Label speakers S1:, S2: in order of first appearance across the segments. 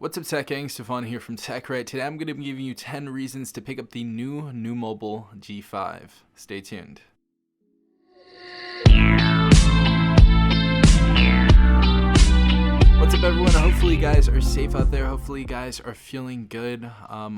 S1: What's up, Tech Gang? Stefan here from TechRight. Today I'm going to be giving you 10 reasons to pick up the new Mobile G5. Stay tuned. What's up, everyone? Hopefully you guys are safe out there. Hopefully you guys are feeling good.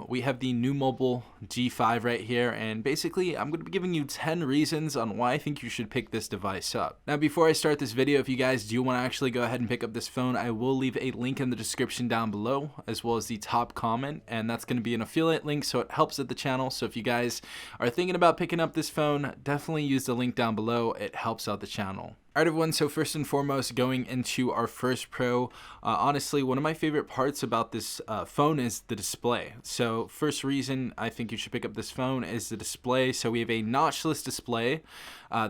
S1: We have the new Mobile G5 right here, and basically I'm going to be giving you 10 reasons on why I think you should pick this device up. Now, before I start this video, if you guys do want to actually go ahead and pick up this phone, I will leave a link in the description down below, as well as the top comment, and that's going to be an affiliate link, so it helps at the channel. So if you guys are thinking about picking up this phone, definitely use the link down below. It helps out the channel. Alright, everyone, so first and foremost, going into our first pro, honestly, one of my favorite parts about this phone is the display. So first reason I think you should pick up this phone is the display. So we have a notchless display.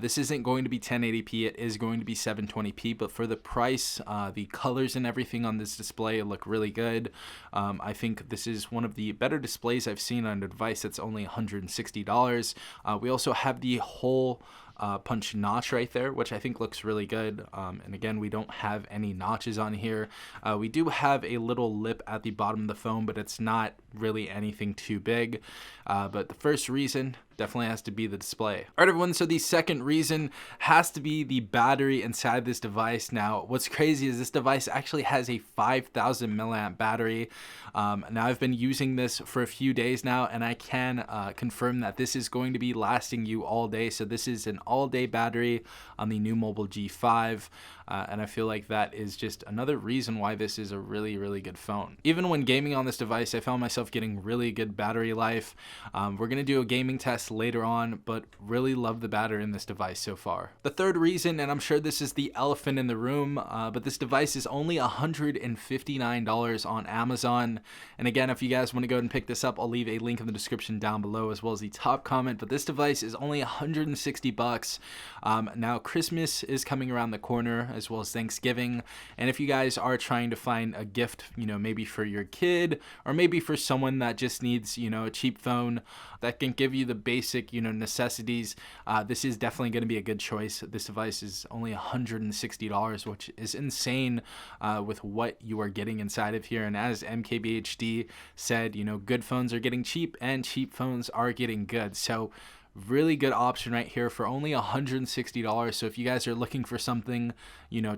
S1: This isn't going to be 1080p, it is going to be 720p, but for the price, the colors and everything on this display look really good. I think this is one of the better displays I've seen on a device that's only $160. We also have the whole punch notch right there, which I think looks really good. And again, we don't have any notches on here. We do have a little lip at the bottom of the phone, but it's not really anything too big. But the first reason definitely has to be the display. All right, everyone, so the second reason has to be the battery inside this device. Now, what's crazy is this device actually has a 5,000 milliamp battery. Now, I've been using this for a few days now, and I can confirm that this is going to be lasting you all day. So this is an all-day battery on the new Mobile G5, and I feel like that is just another reason why this is a really, really good phone. Even when gaming on this device, I found myself getting really good battery life. We're going to do a gaming test later on, but really love the battery in this device so far. The third reason, and I'm sure this is the elephant in the room, but this device is only $159 on Amazon. And again, if you guys want to go ahead and pick this up, I'll leave a link in the description down below, as well as the top comment. But this device is only 160 bucks. Now, Christmas is coming around the corner, as well as Thanksgiving. And if you guys are trying to find a gift, maybe for your kid, or maybe for someone that just needs, a cheap phone that can give you the basic, necessities, this is definitely going to be a good choice. This device is only $160, which is insane with what you are getting inside of here. And as MKBHD said, good phones are getting cheap and cheap phones are getting good. So really good option right here for only $160. So if you guys are looking for something,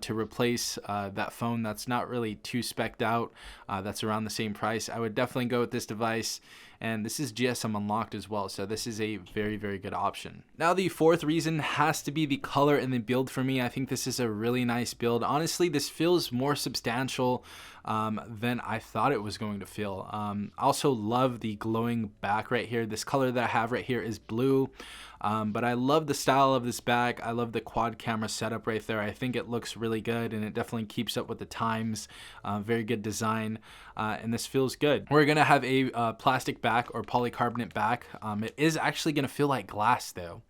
S1: to replace that phone that's not really too specced out, that's around the same price, I would definitely go with this device. And this is GSM unlocked as well, so this is a very, very good option. Now, the fourth reason has to be the color and the build for me. I think this is a really nice build. Honestly, this feels more substantial than I thought it was going to feel. I also love the glowing back right here. This color that I have right here is blue. But I love the style of this back. I love the quad camera setup right there. I think it looks really good, and it definitely keeps up with the times. Very good design, and this feels good. We're gonna have a plastic back or polycarbonate back. It is actually gonna feel like glass though.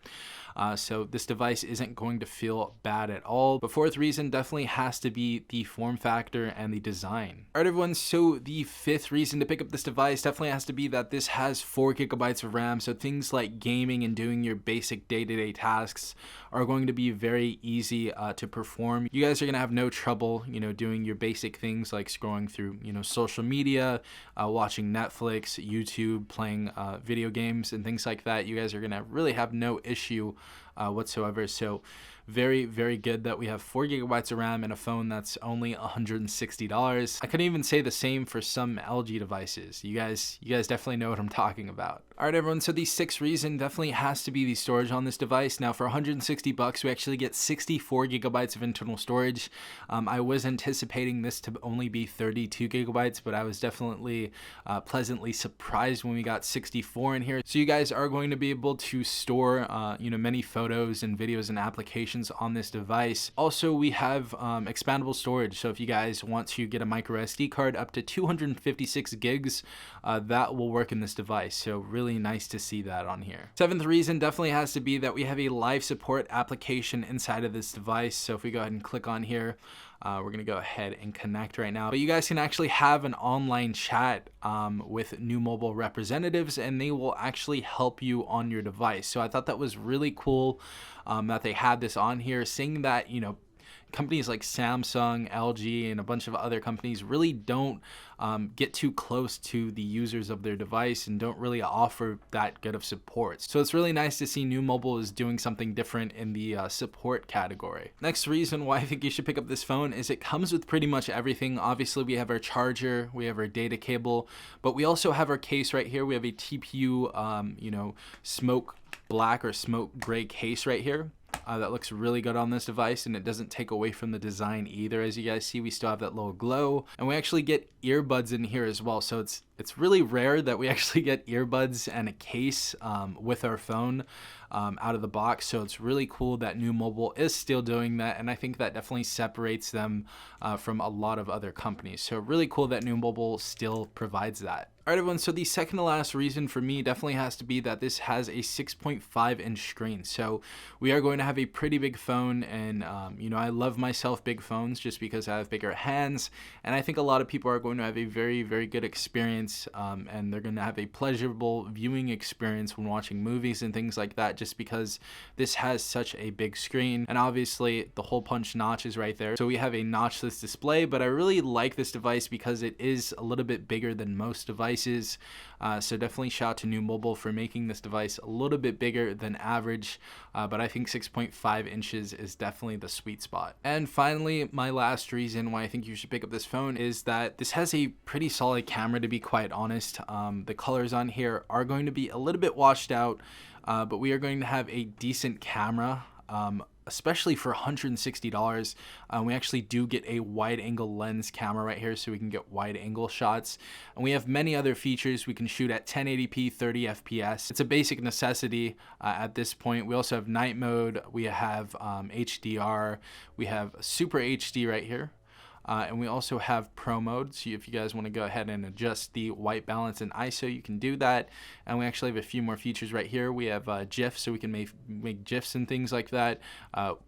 S1: So this device isn't going to feel bad at all. The fourth reason definitely has to be the form factor and the design. All right, everyone, so the fifth reason to pick up this device definitely has to be that this has 4 gigabytes of RAM. So things like gaming and doing your basic day-to-day tasks are going to be very easy to perform. You guys are gonna have no trouble, doing your basic things like scrolling through, social media, watching Netflix, YouTube, playing video games and things like that. You guys are gonna really have no issue whatsoever. So very, very good that we have 4 gigabytes of RAM in a phone that's only $160. I couldn't even say the same for some LG devices. You guys definitely know what I'm talking about. All right, everyone, so the sixth reason definitely has to be the storage on this device. Now, for 160 bucks, we actually get 64 gigabytes of internal storage. I was anticipating this to only be 32 gigabytes, but I was definitely pleasantly surprised when we got 64 in here. So you guys are going to be able to store, many photos and videos and applications on this device. Also, we have expandable storage. So if you guys want to get a micro SD card up to 256 gigs, that will work in this device. So really nice to see that on here. Seventh reason definitely has to be that we have a live support application inside of this device. So if we go ahead and click on here, we're gonna go ahead and connect right now. But you guys can actually have an online chat with new mobile representatives, and they will actually help you on your device. So I thought that was really cool that they had this on here, seeing that, companies like Samsung, LG, and a bunch of other companies really don't get too close to the users of their device and don't really offer that good of support. So it's really nice to see New Mobile is doing something different in the support category. Next reason why I think you should pick up this phone is it comes with pretty much everything. Obviously, we have our charger, we have our data cable, but we also have our case right here. We have a TPU, smoke black or smoke gray case right here. That looks really good on this device, and it doesn't take away from the design either. As you guys see, we still have that little glow, and we actually get earbuds in here as well. So it's really rare that we actually get earbuds and a case with our phone out of the box. So it's really cool that New Mobile is still doing that, and I think that definitely separates them from a lot of other companies. So really cool that New Mobile still provides that. All right, everyone, so the second to last reason for me definitely has to be that this has a 6.5 inch screen. So we are going to have a pretty big phone, and I love myself big phones just because I have bigger hands, and I think a lot of people are going to have a very, very good experience, and they're going to have a pleasurable viewing experience when watching movies and things like that, just because this has such a big screen. And obviously the hole punch notch is right there, so we have a notchless display. But I really like this device because it is a little bit bigger than most devices. So definitely shout out to New Mobile for making this device a little bit bigger than average, but I think 6.5 inches is definitely the sweet spot. And finally, my last reason why I think you should pick up this phone is that this has a pretty solid camera, to be quite honest. The colors on here are going to be a little bit washed out, but we are going to have a decent camera. Especially for $160, we actually do get a wide angle lens camera right here, so we can get wide angle shots. And we have many other features. We can shoot at 1080p 30 FPS. It's a basic necessity at this point. We also have night mode, we have HDR, we have Super HD right here. And we also have Pro mode, so if you guys want to go ahead and adjust the white balance and ISO, you can do that. And we actually have a few more features right here. We have GIF, so we can make GIFs and things like that.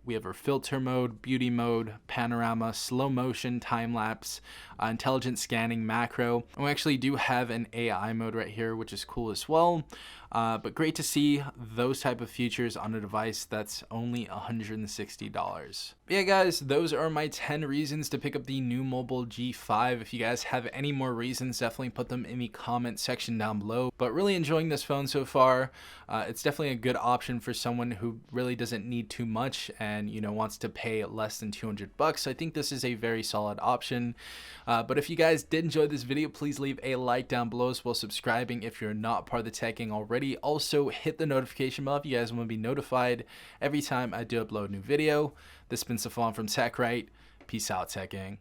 S1: We have our filter mode, beauty mode, panorama, slow motion, time lapse, intelligent scanning, macro. And we actually do have an AI mode right here, which is cool as well. But great to see those type of features on a device that's only $160. Yeah, guys, those are my 10 reasons to pick up the New Mobile G5. If you guys have any more reasons, definitely put them in the comment section down below. But really enjoying this phone so far. It's definitely a good option for someone who really doesn't need too much and wants to pay less than $200. I think this is a very solid option. But if you guys did enjoy this video, please leave a like down below as well as subscribing if you're not part of the Tech Gang already. Also hit the notification bell if you guys want to be notified every time I do upload a new video. This has been Safon from TechRight. Peace out, Tech Gang.